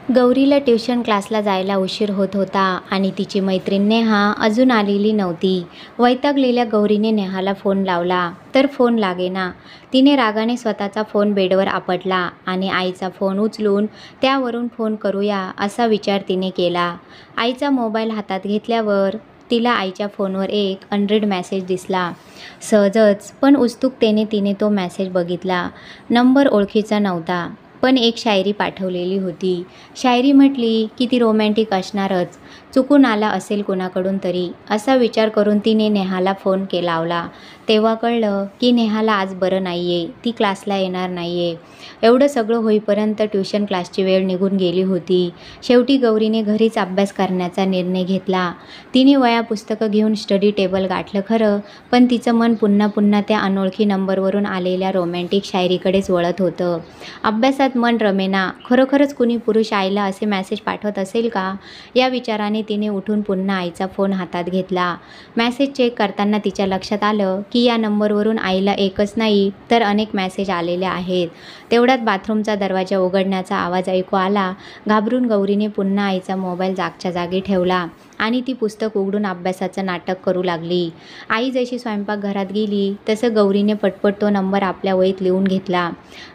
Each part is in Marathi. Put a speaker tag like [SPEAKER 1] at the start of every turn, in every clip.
[SPEAKER 1] गौरीला ट्युशन क्लासला जायला उशीर होत होता आणि तिची मैत्रीण नेहा अजून आलेली नव्हती. वैतागलेल्या गौरीने नेहाला फोन लावला तर फोन लागेना. तिने रागाने स्वतःचा फोन बेडवर आपटला आणि आईचा फोन उचलून त्यावरून फोन करूया असा विचार तिने केला. आईचा मोबाईल हातात घेतल्यावर तिला आईच्या फोनवर एक अनरीड मेसेज दिसला. सहजच पण उत्सुकतेने तिने तो मेसेज बघितला. नंबर ओळखीचा नव्हता, पण एक शायरी पाठवलेली होती. शायरी म्हटली की ती रोमॅन्टिक असणारच, चुकून आला असेल कुणाकडून तरी असा विचार करून तिने नेहाला फोन लावला. तेव्हा कळलं की नेहाला आज बरं नाही आहे, ती क्लासला येणार नाही आहे. एवढं सगळं होईपर्यंत ट्युशन क्लासची वेळ निघून गेली होती. शेवटी गौरीने घरीच अभ्यास करण्याचा निर्णय घेतला. तिने वह्या पुस्तकं घेऊन स्टडी टेबल गाठलं खरं, पण तिचं मन पुन्हा पुन्हा त्या अनोळखी नंबरवरून आलेल्या रोमॅन्टिक शायरीकडेच वळत होतं. अभ्यासात मन रमेना. खरोखरच कुणी पुरुष आईला असे मेसेज पाठवत असेल का? या विचाराने तिने उठून पुन्हा आईचा फोन हातात घेतला. मेसेज चेक करताना तिच्या लक्षात आलं की या नंबरवरून आईला एकच नाही तर अनेक मेसेज आलेले आहेत. तेवढ्यात बाथरूमचा दरवाजा उघडण्याचा आवाज ऐकू आला. घाबरून गौरीने पुन्हा आईचा मोबाईल जागच्या जागी ठेवला आणि ती पुस्तक उघडून अभ्यासाचं नाटक करू लागली. आई जशी स्वयंपाकघरात गेली तसं गौरीने पटपट तो नंबर आपल्या वहीत लिहून घेतला.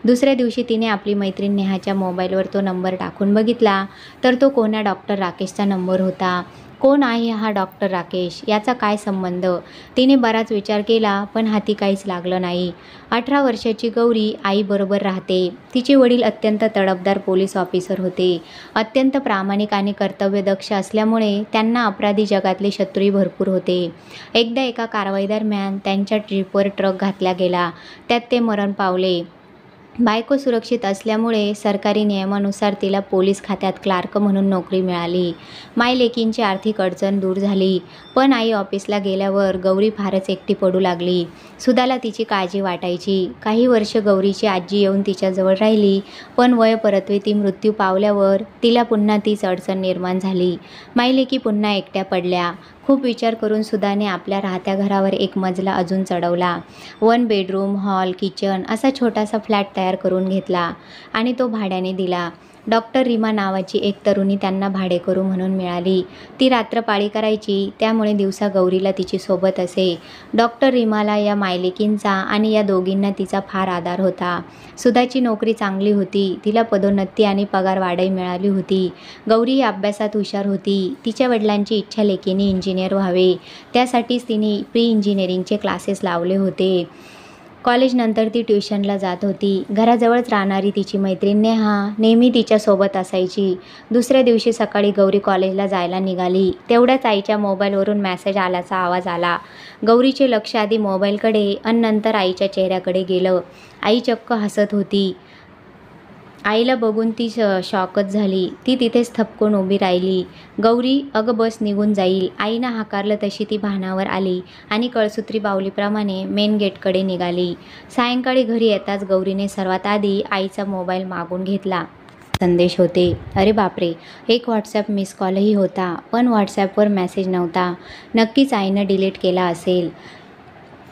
[SPEAKER 1] दुसऱ्या दिवशी तिने आपली मैत्रीण नेहाच्या मोबाईलवर तो नंबर टाकून बघितला तर तो कोण्या डॉक्टर राकेशचा नंबर होता. कोण आहे हा डॉक्टर राकेश? याचा काय संबंध? तिने बराच विचार केला पण हाती काहीच लागलं नाही. 18 वर्षाची गौरी आईबरोबर राहते. तिचे वडील अत्यंत तडफदार पोलीस ऑफिसर होते. अत्यंत प्रामाणिक आणि कर्तव्यदक्ष असल्यामुळे त्यांना अपराधी जगातले शत्रूही भरपूर होते. एकदा एका कारवाईदरम्यान त्यांच्या ट्रिपवर ट्रक घातला गेला. त्यात ते मरण पावले. बायको सुरक्षित असल्यामुळे सरकारी नियमानुसार तिला पोलीस खात्यात क्लार्क म्हणून नोकरी मिळाली. मायलेकींची आर्थिक अडचण दूर झाली. पण आई ऑफिसला गेल्यावर गौरी फारच एकटी पडू लागली. सुधाला तिची काळजी वाटायची. काही वर्ष गौरीची आजी येऊन तिच्याजवळ राहिली, पण वय परत्वे ती मृत्यू पावल्यावर तिला पुन्हा तीच अडचण निर्माण झाली. मायलेकी पुन्हा एकट्या पडल्या. खूप विचार करून सुधाने आपल्या राहत्या घरावर एक मजला अजून चढवला. 1 बेडरूम, हॉल, किचन असा छोटासा फ्लॅट तयार करून घेतला आणि तो भाड्याने दिला. डॉक्टर रीमा नावाची एक तरुणी त्यांना भाडेकरू म्हणून मिळाली. ती रात्रपाळी करायची, त्यामुळे दिवसा गौरीला तिची सोबत असे. डॉक्टर रीमाला या मायलेकींचा आणि या दोघींना तिचा फार आधार होता. सुधाची नोकरी चांगली होती. तिला पदोन्नती आणि पगार वाढही मिळाली होती. गौरी ही अभ्यासात हुशार होती. तिच्या वडिलांची इच्छा लेकीने इंजिनियर व्हावे. त्यासाठीच तिने प्री इंजिनिअरिंगचे क्लासेस लावले होते. कॉलेजनंतर ती ट्युशनला जात होती. घराजवळच राहणारी तिची मैत्रीण नेहा नेहमी तिच्यासोबत असायची. दुसऱ्या दिवशी सकाळी गौरी कॉलेजला जायला निघाली. तेवढ्याच आईच्या मोबाईलवरून मेसेज आल्याचा आवाज आला. गौरीचे लक्ष आधी मोबाईलकडे आणि नंतर आईच्या चेहऱ्याकडे गेलं. आई चक्क हसत होती. आईला बघून ती शॉकच झाली. ती तिथेच थपकून उभी राहिली. गौरी, अगं बस निघून जाईल. आईनं हाकारलं तशी ती भानावर आली आणि कळसूत्री बाहुलीप्रमाणे मेन गेटकडे निघाली. सायंकाळी घरी येताच गौरीने सर्वात आधी आईचा मोबाईल मागून घेतला. संदेश होते. अरे बापरे, एक व्हॉट्सॲप मिस कॉलही होता, पण व्हॉट्सॲपवर मेसेज नव्हता. नक्कीच आईनं डिलीट केला असेल,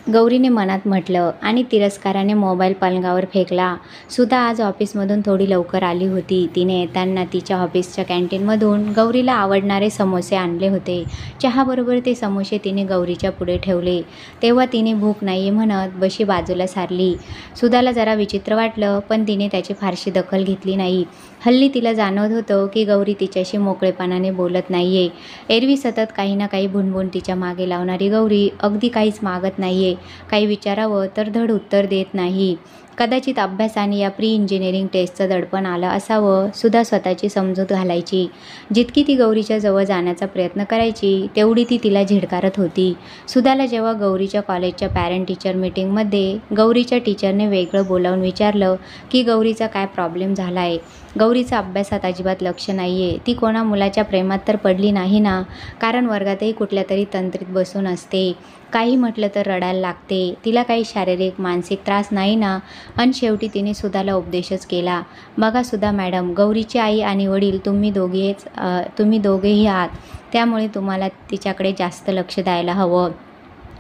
[SPEAKER 1] गौरीने मनात म्हटलं आणि तिरस्काराने मोबाईल पलंगावर फेकला. सुधा आज ऑफिसमधून थोडी लवकर आली होती. तिने येताना तिच्या ऑफिसच्या कॅन्टीनमधून गौरीला आवडणारे समोसे आणले होते. चहाबरोबर ते समोसे तिने गौरीच्या पुढे ठेवले. तेव्हा तिने भूक नाही म्हणत बशी बाजूला सारली. सुधाला जरा विचित्र वाटलं, पण तिने त्याची फारशी दखल घेतली नाही. हल्ली तिला जाणवत होतं की गौरी तिच्याशी मोकळेपणाने बोलत नाहीये. एरवी सतत काही ना काही भुणभुण तिच्या मागे लावणारी गौरी अगदी काहीच मागत नाहीये. काही विचारावं तर धड उत्तर देत नाही. कदाचित अभ्यासाने या प्री इंजिनिअरिंग टेस्टचं दडपण आलं असावं. सुधा स्वतःची समजूत घालायची. जितकी ती गौरीच्या जवळ जाण्याचा प्रयत्न करायची तेवढी ती तिला झिडकारत होती. सुधाला जेव्हा गौरीच्या कॉलेजच्या पॅरेंट टीचर मीटिंगमध्ये गौरीच्या टीचरने वेगळं बोलावून विचारलं की गौरीचा काय प्रॉब्लेम झाला आहे, गौरीचं अभ्यासात अजिबात लक्ष नाही आहे, ती कोणा मुलाच्या प्रेमात तर पडली नाही ना? कारण वर्गातही कुठल्या तरी तंत्रीत बसून असते. काही म्हटलं तर रडायला लागते. तिला काही शारीरिक मानसिक त्रास नाही ना? आणि शेवटी तिने सुधाला उपदेशच केला. बघा सुधा मॅडम, गौरीची आई आणि वडील तुम्ही दोघेही आहात, त्यामुळे तुम्हाला तिच्याकडे जास्त लक्ष द्यायला हवं.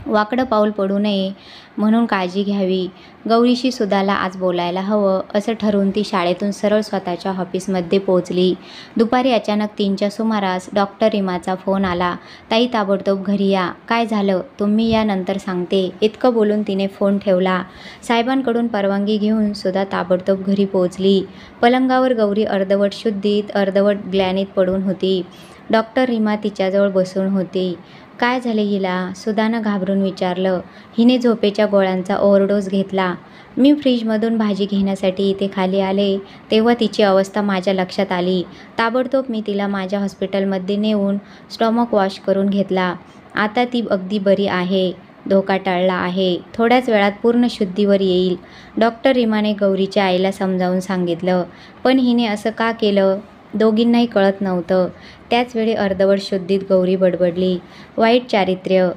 [SPEAKER 1] वाकडं पाऊल पडू नये म्हणून काळजी घ्यावी. गौरीशी सुधाला आज बोलायला हवं असं ठरवून ती शाळेतून सरळ स्वतःच्या ऑफिसमध्ये पोहोचली. दुपारी अचानक 3च्या सुमारास डॉक्टर रीमाचा फोन आला. ताई, ताबडतोब घरी या. काय झालं? तुम्ही या, नंतर सांगते. इतकं बोलून तिने फोन ठेवला. साहेबांकडून परवानगी घेऊन सुधा ताबडतोब घरी पोहोचली. पलंगावर गौरी अर्धवट शुद्धीत अर्धवट ग्लानीत पडून होती. डॉक्टर रीमा तिच्याजवळ बसून होती. काय झाले हिला? सुधानं घाबरून विचारलं. हिने झोपेच्या गोळ्यांचा ओव्हरडोस घेतला. मी फ्रीजमधून भाजी घेण्यासाठी इथे खाली आले तेव्हा तिची अवस्था माझ्या लक्षात आली. ताबडतोब मी तिला माझ्या हॉस्पिटलमध्ये नेऊन स्टमक वॉश करून घेतला. आता ती अगदी बरी आहे. धोका टळला आहे. थोड्याच वेळात पूर्ण शुद्धीवर येईल. डॉक्टर रीमाने गौरीच्या आईला समजावून सांगितलं. पण हिने असं का केलं? दोघींनाही कळत नव्हतं. त्याचवेळी अर्धवट शुद्धीत गौरी बडबडली. वाईट चारित्र्य.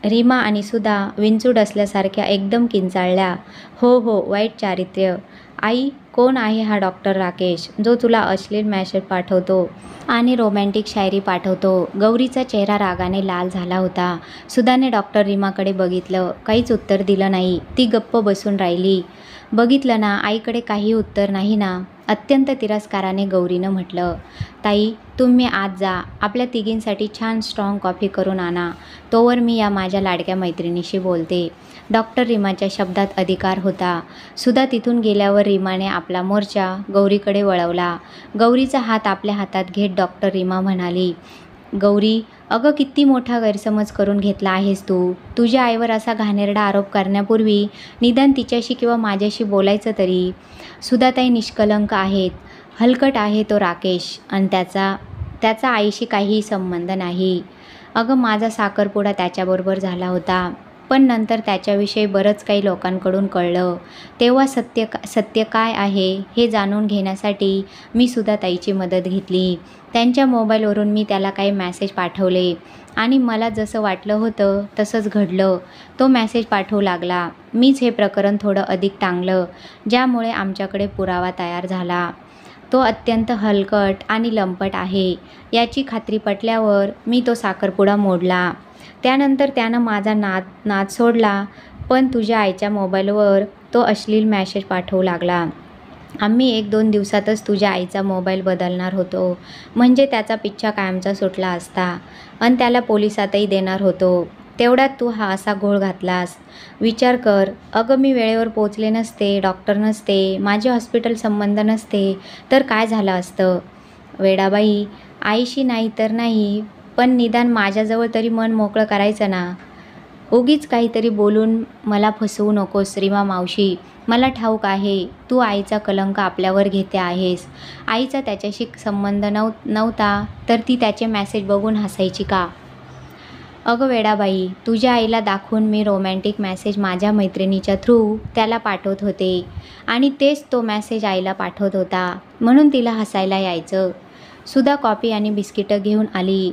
[SPEAKER 1] रीमा आणि सुधा विंचूड असल्यासारख्या एकदम किंचाळल्या. हो, वाईट चारित्र्य. आई, कोण आहे हा डॉक्टर राकेश, जो तुला अश्लील मेसेज पाठवतो आणि रोमॅन्टिक शायरी पाठवतो? गौरीचा चेहरा रागाने लाल झाला होता. सुधाने डॉक्टर रीमाकडे बघितलं. काहीच उत्तर दिलं नाही. ती गप्प बसून राहिली. बघितलं ना, आईकडे काही उत्तर नाही ना, अत्यंत तिरस्काराने गौरीनं म्हटलं. ताई, तुम्ही आत जा. आपल्या तिघींसाठी छान स्ट्रॉंग कॉफी करून आणा. तोवर मी या माझ्या लाडक्या मैत्रिणीशी बोलते. डॉक्टर रीमाच्या शब्दात अधिकार होता. सुधा तिथून गेल्यावर रीमाने आपला मोर्चा गौरीकडे वळवला. गौरीचा हात आपल्या हातात घेत डॉक्टर रीमा म्हणाली. गौरी, अगं, किती मोठा गैरसमज करून घेतला आहेस तू. तुझ्या आईवर असा घाणेरडा आरोप करण्यापूर्वी निदान तिच्याशी किंवा माझ्याशी बोलायचं तरी. सुधाताई निष्कलंक आहेत. हलकट आहे तो राकेश आणि त्याचा आईशी काहीही संबंध नाही. अगं, माझा साखरपुडा त्याच्याबरोबर झाला होता. पण नंतर त्याच्याविषयी बरंच काही लोकांकडून कळलं. तेव्हा सत्य काय आहे हे जाणून घेण्यासाठी मी सुधाताईची मदत घेतली. त्यांच्या मोबाईलवरून मी त्याला काही मेसेज पाठवले आणि मला जसं वाटलं होतं तसंच घडलं. तो मेसेज पाठवू लागला. मीच हे प्रकरण थोडं अधिक टांगलं, ज्यामुळे आमच्याकडे पुरावा तयार झाला. तो अत्यंत हलकट आणि लंपट आहे याची खात्री पटल्यावर मी तो साखरपुडा मोडला. त्यानंतर त्यानं माझा नाद सोडला. पण तुझ्या आईच्या मोबाईलवर तो अश्लील मेसेज पाठवू लागला. आम्ही 1-2 दिवसातच तुझ्या आईचा मोबाईल बदलणार होतो. म्हणजे त्याचा पिच्छा कायमचा सुटला असता आणि त्याला पोलिसातही देणार होतो. तेवढ्यात तू हा असा घोळ घातलास. विचार कर. अगं, मी वेळेवर पोचले नसते, डॉक्टर नसते, माझे हॉस्पिटल संबंध नसते तर काय झालं असतं? वेडाबाई, आईशी नाही तर नाही, पण निदान माझ्याजवळ तरी मन मोकळं करायचं ना. उगीच काहीतरी बोलून मला फसवू नकोस रीमा मावशी. मला ठाऊक आहे तू आईचा कलंक आपल्यावर घेते आहेस. आईचा त्याच्याशी संबंध नव्हता तर ती त्याचे मेसेज बघून हसायची का? अगं वेडाबाई, तुझ्या आईला दाखवून मी रोमॅन्टिक मेसेज माझ्या मैत्रिणीच्या थ्रू त्याला पाठवत होते आणि तेच तो मेसेज आईला पाठवत होता, म्हणून तिला हसायला यायचं. सुधा कॉफी आणि बिस्किटं घेऊन आली.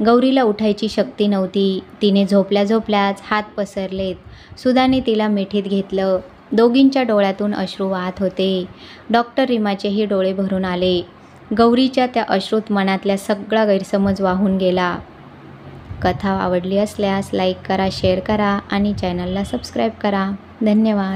[SPEAKER 1] गौरीला उठायची शक्ती नव्हती. तिने झोपल्याच हात पसरलेत. सुधाने तिला मिठीत घेतलं. दोघींच्या डोळ्यातून अश्रू वाहत होते. डॉक्टर रीमाचेही डोळे भरून आले. गौरीच्या त्या अश्रूत मनातल्या सगळा गैरसमज वाहून गेला. कथा आवडली असल्यास लाईक करा, शेअर करा आणि चॅनलला सबस्क्राईब करा. धन्यवाद.